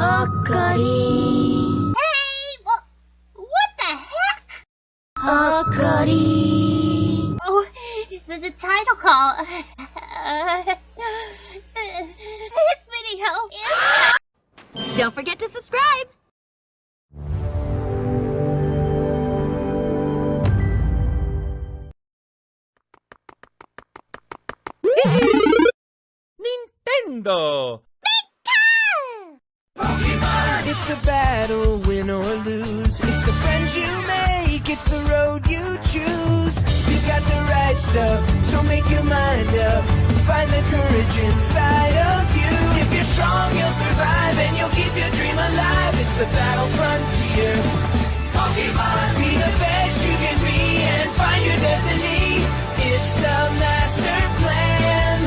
Akari. Hey! What the heck? Akari. Oh, the title call. This video is... Don't forget to subscribe! Nintendo! Pokémon! It's a battle, win or lose. It's the friends you make, it's the road you choose. You got the right stuff, so make your mind up. Find the courage inside of you. If you're strong, you'll survive and you'll keep your dream alive. It's the battle frontier. Pokémon, be the best you can be and find your destiny. It's the master plan.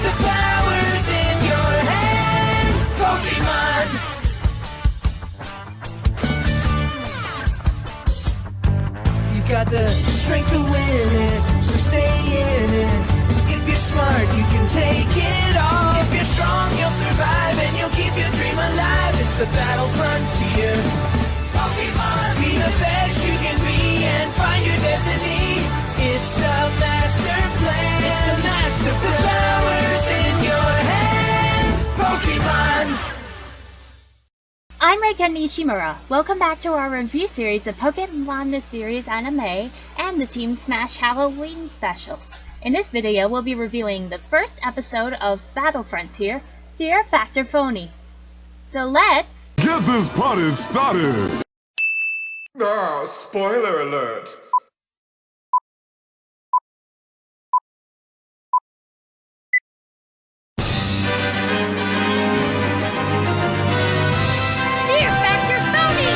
The power's in your hand. Pokémon. You've got the strength to win it, so stay in it. If you're smart, you can take it all. If you're strong, you'll survive and you'll keep your dream alive. It's the battle frontier. Pokémon, be the best you can be and find your destiny. It's the master plan. It's the master plan. The power's in your hand. Pokémon. I'm Reika Nishimura. Welcome back to our review series of Pokémon the Series anime and the Team Smash Halloween specials. In this video, we'll be reviewing the first episode of Battle Frontier, Fear Factor Phony. So let's... Get this party started! Ah, spoiler alert! Fear Factor Phony!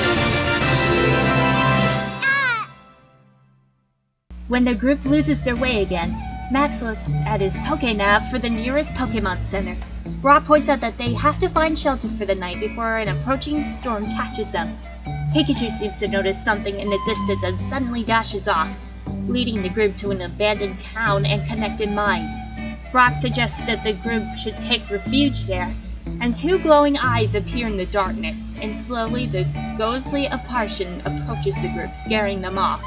When the group loses their way again, Max looks at his Pokénav for the nearest Pokémon Center. Brock points out that they have to find shelter for the night before an approaching storm catches them. Pikachu seems to notice something in the distance and suddenly dashes off, leading the group to an abandoned town and connected mine. Brock suggests that the group should take refuge there, and two glowing eyes appear in the darkness, and slowly the ghostly apparition approaches the group, scaring them off.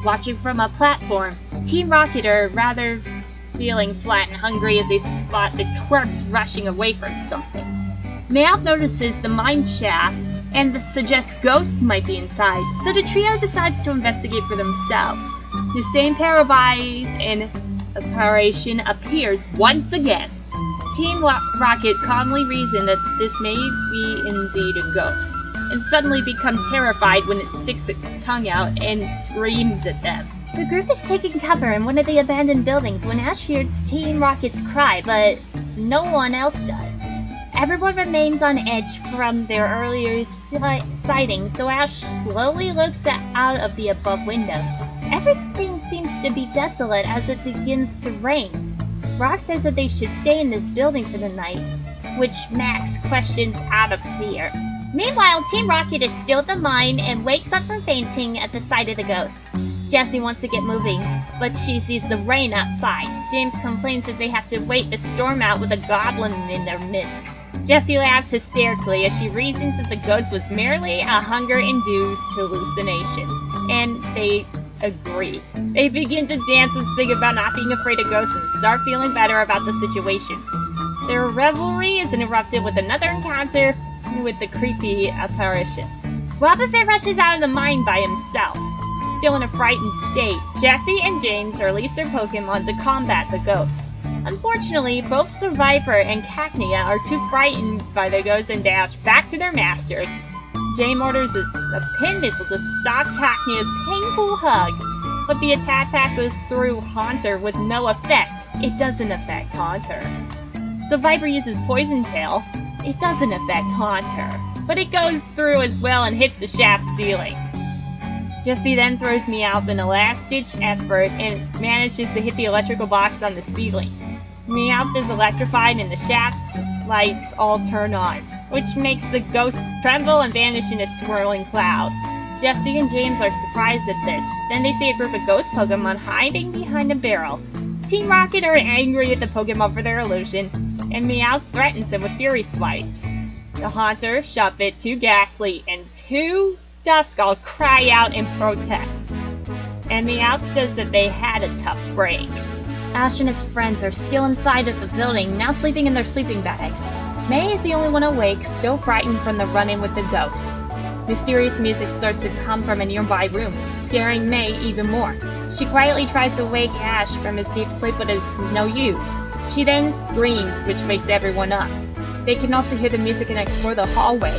Watching from a platform, Team Rocket are rather feeling flat and hungry as they spot the twerps rushing away from something. Meowth notices the mine shaft and suggests ghosts might be inside, so the trio decides to investigate for themselves. The same pair of eyes and apparition appears once again. Team Rocket calmly reason that this may be indeed a ghost, and suddenly become terrified when it sticks its tongue out and screams at them. The group is taking cover in one of the abandoned buildings when Ash hears Team Rocket's cry, but no one else does. Everyone remains on edge from their earlier sighting, so Ash slowly looks out of the above window. Everything seems to be desolate as it begins to rain. Brock says that they should stay in this building for the night, which Max questions out of fear. Meanwhile, Team Rocket is still at the mine and wakes up from fainting at the sight of the ghost. Jessie wants to get moving, but she sees the rain outside. James complains that they have to wait the storm out with a goblin in their midst. Jessie laughs hysterically as she reasons that the ghost was merely a hunger-induced hallucination, and they agree. They begin to dance and sing about not being afraid of ghosts and start feeling better about the situation. Their revelry is interrupted with another encounter with the creepy apparition. Wobbuffet rushes out of the mine by himself. Still in a frightened state, Jessie and James release their Pokémon to combat the ghost. Unfortunately, both Survivor and Cacnea are too frightened by the ghost and dash back to their masters. James orders a pin missile to stop Cacnea's painful hug, but the attack passes through Haunter with no effect. It doesn't affect Haunter. Survivor uses Poison Tail. It doesn't affect Haunter, but it goes through as well and hits the shaft ceiling. Jessie then throws Meowth in a last-ditch effort and manages to hit the electrical box on the ceiling. Meowth is electrified and the shaft's lights all turn on, which makes the ghosts tremble and vanish in a swirling cloud. Jessie and James are surprised at this. Then they see a group of ghost Pokemon hiding behind a barrel. Team Rocket are angry at the Pokemon for their illusion, and Meowth threatens them with Fury Swipes. The Haunter, Shuffit, 2 Ghastly, and 2 Duskull cry out in protest. And Meowth says that they had a tough break. Ash and his friends are still inside of the building, now sleeping in their sleeping bags. May is the only one awake, still frightened from the run-in with the ghosts. Mysterious music starts to come from a nearby room, scaring May even more. She quietly tries to wake Ash from his deep sleep, but it's no use. She then screams, which wakes everyone up. They can also hear the music and explore the hallway.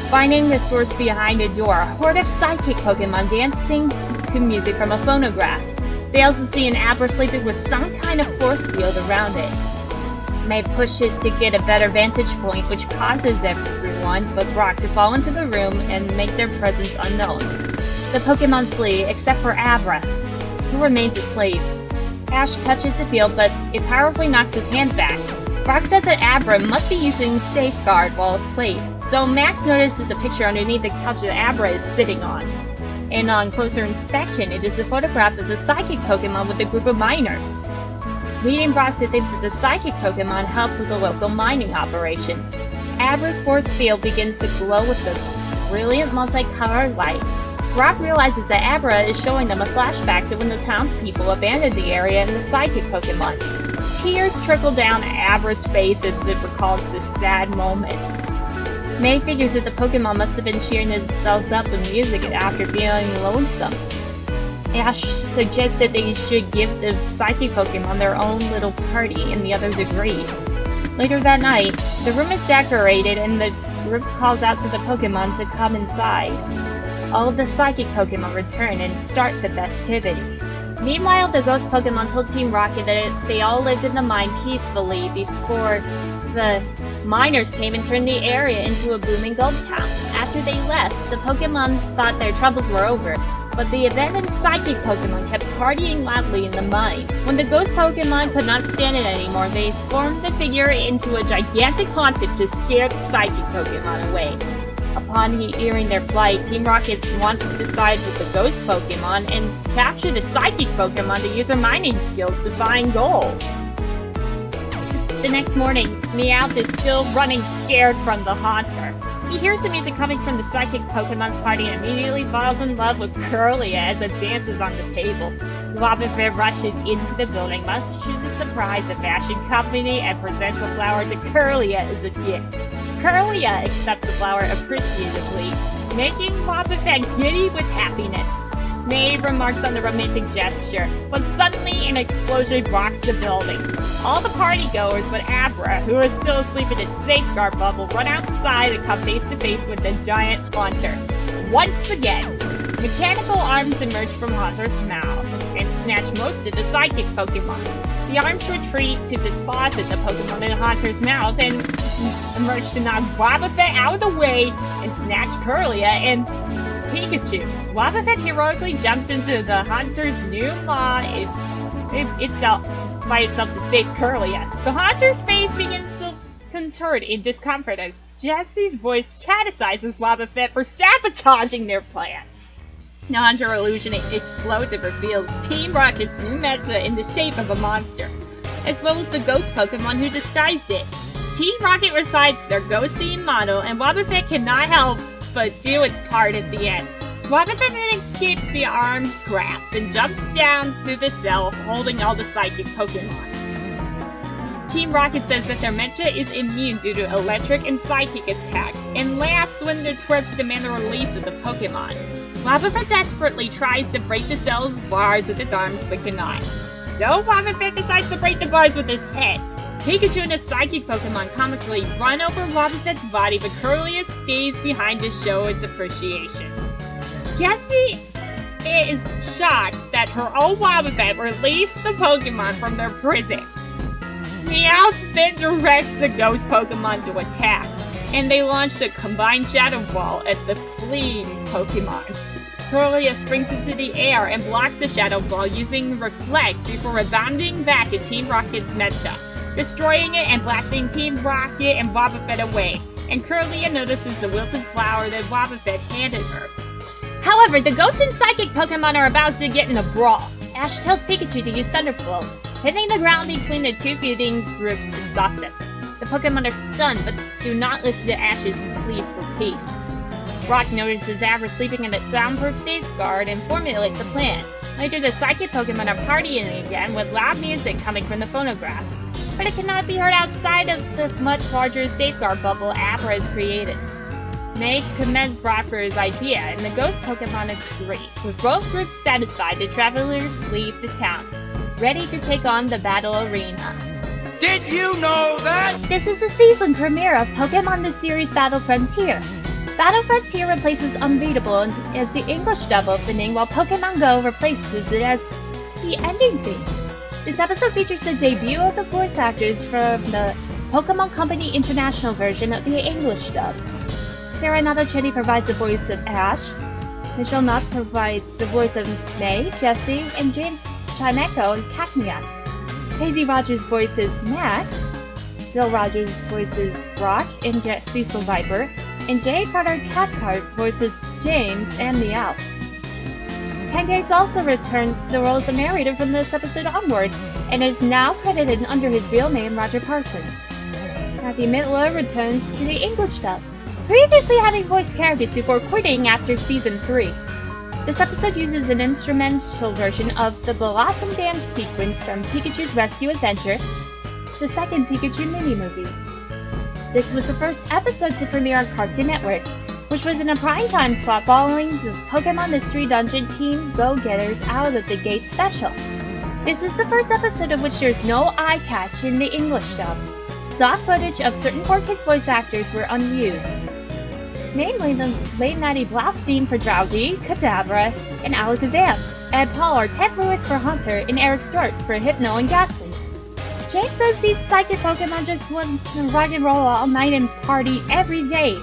Finding the source behind a door, a horde of psychic Pokémon dancing to music from a phonograph. They also see an Abra sleeping with some kind of force field around it. May pushes to get a better vantage point, which causes everyone but Brock to fall into the room and make their presence unknown. The Pokémon flee, except for Abra, who remains asleep. Ash touches the field, but it powerfully knocks his hand back. Brock says that Abra must be using Safeguard while asleep, so Max notices a picture underneath the couch that Abra is sitting on. And on closer inspection, it is a photograph of the Psychic Pokémon with a group of miners. Leading Brock to think that the Psychic Pokémon helped with the local mining operation. Abra's force field begins to glow with a brilliant multicolored light. Brock realizes that Abra is showing them a flashback to when the townspeople abandoned the area and the Psychic Pokémon. Tears trickle down Abra's face as it recalls this sad moment. May figures that the Pokémon must have been cheering themselves up with music after feeling lonesome. Ash suggests that they should give the Psychic Pokémon their own little party, and the others agree. Later that night, the room is decorated and the group calls out to the Pokémon to come inside. All of the Psychic Pokémon return and start the festivities. Meanwhile, the Ghost Pokémon told Team Rocket that they all lived in the mine peacefully before the miners came and turned the area into a booming gold town. After they left, the Pokémon thought their troubles were over, but the abandoned Psychic Pokémon kept partying loudly in the mine. When the Ghost Pokémon could not stand it anymore, they formed the figure into a gigantic haunted to scare the Psychic Pokémon away. Upon hearing their plight, Team Rocket wants to side with the Ghost Pokémon and capture the Psychic Pokémon to use their mining skills to find gold. The next morning, Meowth is still running scared from the Haunter. He hears the music coming from the Psychic Pokemon's party and immediately falls in love with Curlia as it dances on the table. Wobbuffet rushes into the building, much to the surprise of Fashion Company, and presents a flower to Curlia as a gift. Curlia accepts the flower appreciatively, making Wobbuffet giddy with happiness. May remarks on the romantic gesture, but suddenly an explosion rocks the building. All the partygoers but Abra, who is still asleep in its safeguard bubble, run outside and come face to face with the giant Haunter. Once again, mechanical arms emerge from Haunter's mouth and snatch most of the Psychic Pokemon. The arms retreat to deposit the Pokemon in Haunter's mouth and emerge to knock Wobbuffet out of the way and snatch Curlia and Pikachu. Wobbuffet heroically jumps into the Haunter's new maw by itself to save Curlia. The Haunter's face begins to contort in discomfort as Jesse's voice chastises Wobbuffet for sabotaging their plan. The Haunter illusion explodes and reveals Team Rocket's new Mecha in the shape of a monster, as well as the Ghost Pokemon who disguised it. Team Rocket recites their ghost-themed motto, and Wobbuffet cannot help but do its part at the end. Wobbuffet then escapes the arm's grasp and jumps down to the cell holding all the Psychic Pokemon. Team Rocket says that their Mecha is immune due to electric and psychic attacks, and laughs when the trips demand the release of the Pokemon. Wobbuffet desperately tries to break the cell's bars with its arms but cannot. So Wobbuffet decides to break the bars with his head. Pikachu and his Psychic Pokemon comically run over Wobbuffet's body, but Curlia stays behind to show its appreciation. Jessie is shocked that her own Wobbuffet released the Pokemon from their prison. Meowth then directs the Ghost Pokemon to attack, and they launch a combined Shadow Ball at the fleeing Pokemon. Curlia springs into the air and blocks the Shadow Ball using Reflect before rebounding back at Team Rocket's Mecha, destroying it and blasting Team Rocket and Wobbuffet away, and Curlia notices the wilted flower that Wobbuffet handed her. However, the Ghost and Psychic Pokemon are about to get in a brawl. Ash tells Pikachu to use Thunderbolt, hitting the ground between the two feuding groups to stop them. The Pokemon are stunned, but do not listen to Ash's pleas for peace. Brock notices Abra sleeping in its soundproof safeguard and formulates a plan. Later, the Psychic Pokemon are partying again with loud music coming from the phonograph, but it cannot be heard outside of the much larger safeguard bubble Abra has created. May commends Brock for his idea, and the ghost Pokemon agree. With both groups satisfied, the travelers leave the town, ready to take on the battle arena. Did you know that? This is the season premiere of Pokemon the series Battle Frontier. Battle Frontier replaces Unbeatable as the English dub opening, while Pokemon Go replaces it as the ending theme. This episode features the debut of the voice actors from the Pokemon Company International version of the English dub. Sarah Natochetty provides the voice of Ash, Michelle Knotts provides the voice of May, Jessie, and James Chimeco and Cacnea. Hazy Rogers voices Max, Bill Rogers voices Brock and Cecil Viper, and Jay Carter Cathcart voices James and Meow. Ken Gates also returns to the role as a narrator from this episode onward, and is now credited under his real name Roger Parsons. Matthew Mittler returns to the English dub, previously having voiced characters before quitting after Season 3. This episode uses an instrumental version of the Blossom Dance sequence from Pikachu's Rescue Adventure, the second Pikachu mini-movie. This was the first episode to premiere on Cartoon Network, which was in a primetime slot following the Pokemon Mystery Dungeon Team Go-Getters Out of the Gate special. This is the first episode of which there's no eye catch in the English dub. Stock footage of certain 4Kids voice actors were unused, namely the late 90 Blast theme for Drowsy, Kadabra, and Alakazam, Ed Paul or Ted Lewis for Hunter, and Eric Stewart for Hypno and Ghastly. James says these psychic Pokemon just want to rock and roll all night and party every day.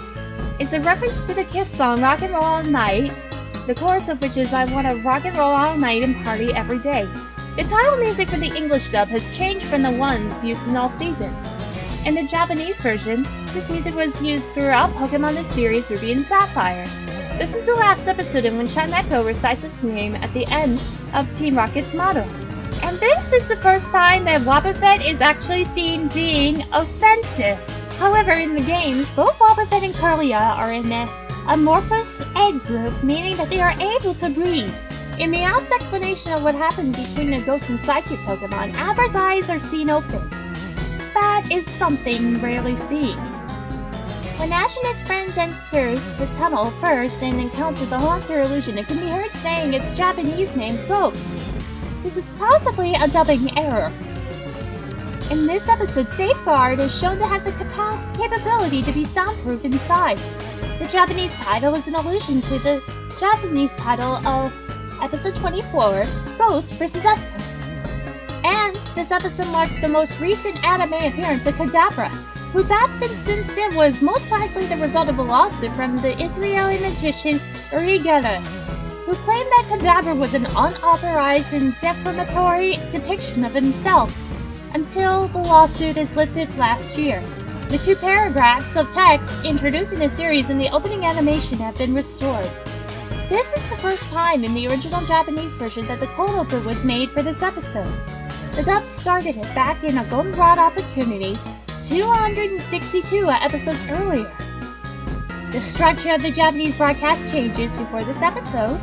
It's a reference to the Kiss song Rock and Roll All Night, the chorus of which is I want to rock and roll all night and party every day. The title music for the English dub has changed from the ones used in all seasons. In the Japanese version, this music was used throughout Pokemon the series Ruby and Sapphire. This is the last episode in which Chimeco recites its name at the end of Team Rocket's motto. And this is the first time that Wobbuffet is actually seen being offensive. However, in the games, both Wobbuffet and Kirlia are in an amorphous egg group, meaning that they are able to breathe. In Meowth's explanation of what happened between the Ghost and Psychic Pokemon, Abra's eyes are seen open. That is something rarely seen. When Ash and his friends enter the tunnel first and encounter the Haunter illusion, it can be heard saying its Japanese name, Ghost. This is possibly a dubbing error. In this episode, Safeguard is shown to have the capability to be soundproof inside. The Japanese title is an allusion to the Japanese title of Episode 24, Ghost vs. Esper. And this episode marks the most recent anime appearance of Kadabra, whose absence since then was most likely the result of a lawsuit from the Israeli magician Uri Geller, who claimed that Kadabra was an unauthorized and defamatory depiction of himself, until the lawsuit is lifted last year. The 2 paragraphs of text introducing the series in the opening animation have been restored. This is the first time in the original Japanese version that the cold open was made for this episode. The dub started it back in a goldenrod opportunity 262 episodes earlier. The structure of the Japanese broadcast changes before this episode.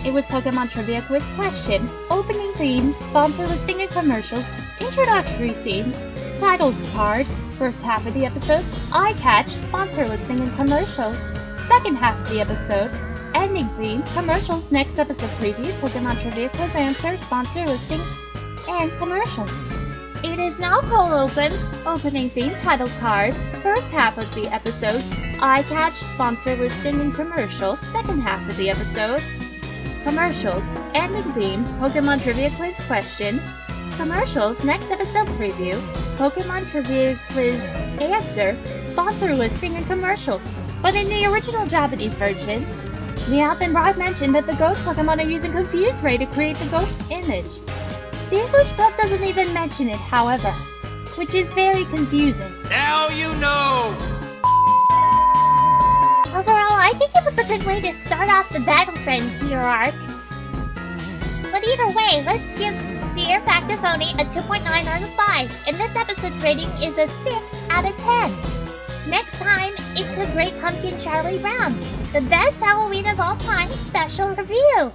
It was Pokemon Trivia Quiz Question, opening theme, sponsor listing and commercials, introductory scene, titles card, first half of the episode, eye catch, sponsor listing and commercials, second half of the episode, ending theme, commercials, next episode preview, Pokemon Trivia Quiz answer, sponsor listing, and commercials. It is now cold open, opening theme, title card, first half of the episode, eye catch, sponsor listing and commercials, second half of the episode, commercials, ending theme, Pokemon Trivia Quiz Question, commercials, next episode preview, Pokemon Trivia Quiz answer, sponsor listing, and commercials. But in the original Japanese version, Meowth and Brock mentioned that the ghost Pokemon are using Confuse Ray to create the ghost image. The English dub doesn't even mention it, however, which is very confusing. Now you know! Overall, I think it was a good way to start off the Battle Frontier arc. But either way, let's give the Factor Phony a 2.9 out of 5, and this episode's rating is a 6 out of 10. Next time, it's the Great Pumpkin Charlie Brown, the best Halloween of all time special review.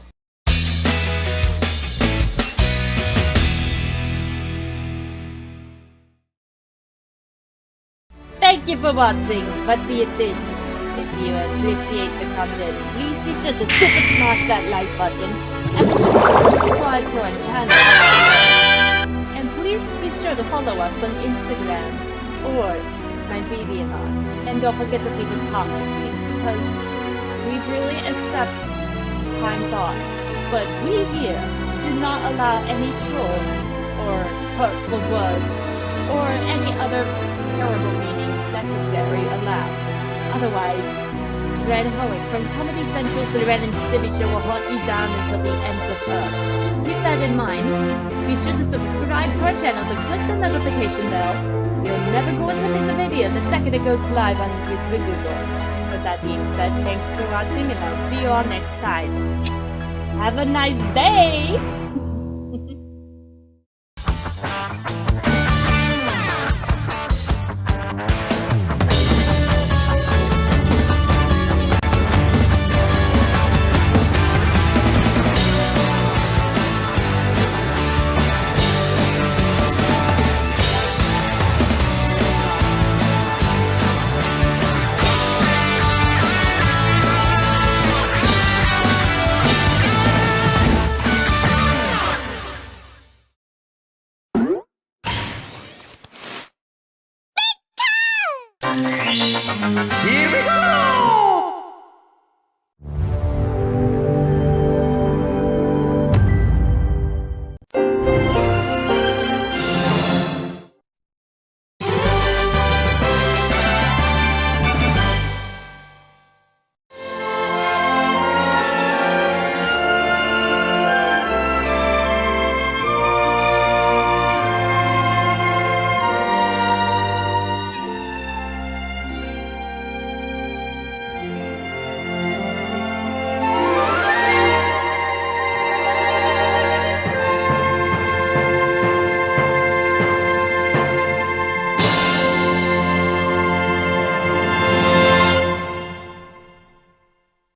Thank you for watching. What do you think? If you appreciate the content, please be sure to super smash that like button and be sure to subscribe to our channel. And please be sure to follow us on Instagram or my DeviantArt. And don't forget to leave a comment because we really accept kind thoughts. But we here do not allow any trolls or hurtful words or any other terrible meanings necessary allowed. Otherwise, Ren Hoeing from Comedy Central's The Ren and Stimpy Show will hunt you down until the end of Earth. Keep that in mind. Be sure to subscribe to our channels and click the notification bell. You'll never go to miss a video the second it goes live on YouTube and Google. With that being said, thanks for watching and I'll see you all next time. Have a nice day! Here we go!